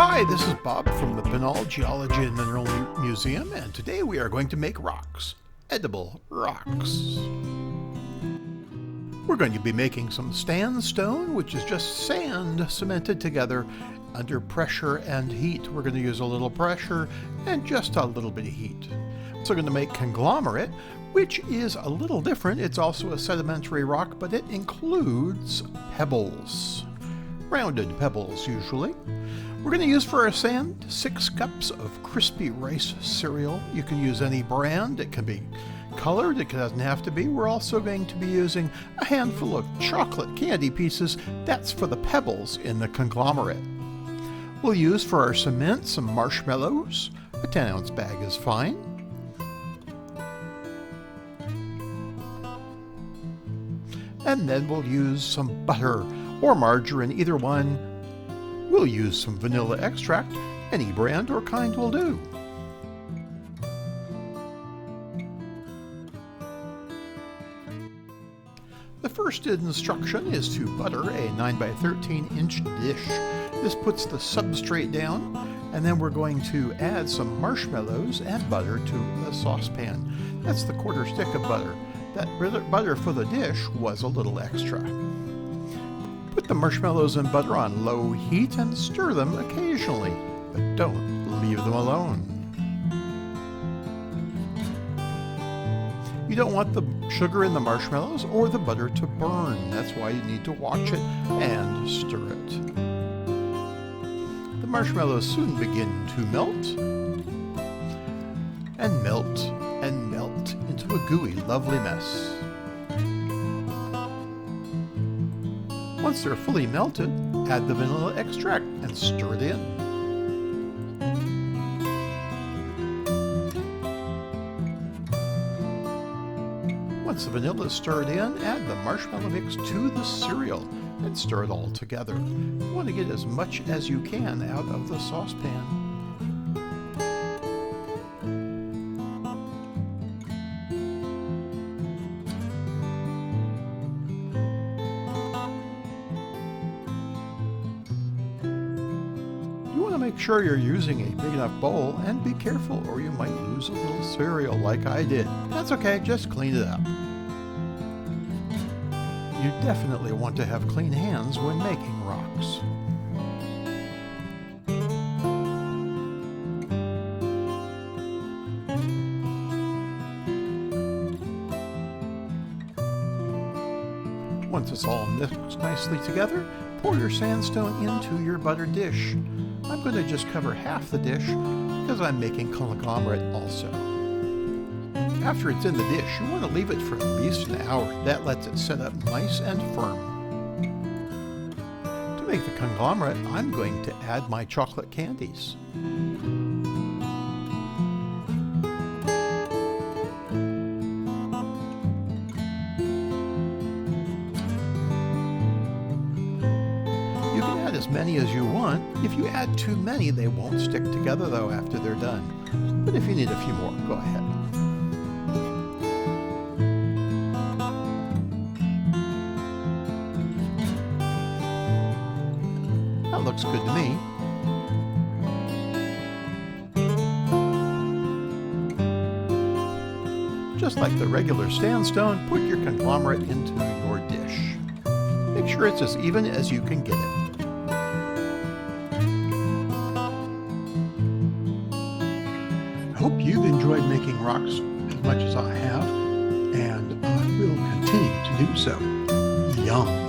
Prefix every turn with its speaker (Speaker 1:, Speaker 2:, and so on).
Speaker 1: Hi, this is Bob from the Pinal Geology and Mineral Museum, and today we are going to make rocks. Edible rocks. We're going to be making some sandstone, which is just sand cemented together under pressure and heat. We're going to use a little pressure and just a little bit of heat. So we're going to make conglomerate, which is a little different. It's also a sedimentary rock, but it includes pebbles. Rounded pebbles, usually. We're going to use for our sand 6 cups of crispy rice cereal. You can use any brand. It can be colored. It doesn't have to be. We're also going to be using a handful of chocolate candy pieces. That's for the pebbles in the conglomerate. We'll use for our cement some marshmallows. A 10-ounce bag is fine. And then we'll use some butter or margarine, either one. We'll use some vanilla extract. Any brand or kind will do. The first instruction is to butter a 9 by 13 inch dish. This puts the substrate down, and then we're going to add some marshmallows and butter to the saucepan. That's the 1/4 stick of butter. That butter for the dish was a little extra. Put the marshmallows and butter on low heat and stir them occasionally, but don't leave them alone. You don't want the sugar in the marshmallows or the butter to burn. That's why you need to watch it and stir it. The marshmallows soon begin to melt and melt and melt into a gooey, lovely mess. Once they're fully melted, add the vanilla extract and stir it in. Once the vanilla is stirred in, add the marshmallow mix to the cereal and stir it all together. You want to get as much as you can out of the saucepan. You want to make sure you're using a big enough bowl, and be careful or you might lose a little cereal like I did. That's okay, just clean it up. You definitely want to have clean hands when making rocks. Once it's all mixed nicely together, pour your sandstone into your buttered dish. I'm going to just cover half the dish because I'm making conglomerate also. After it's in the dish, you want to leave it for at least an hour. That lets it set up nice and firm. To make the conglomerate, I'm going to add my chocolate candies. As many as you want. If you add too many, they won't stick together though after they're done. But if you need a few more, go ahead. That looks good to me. Just like the regular sandstone, put your conglomerate into your dish. Make sure it's as even as you can get it. I hope you've enjoyed making rocks as much as I have, and I will continue to do so. Yum!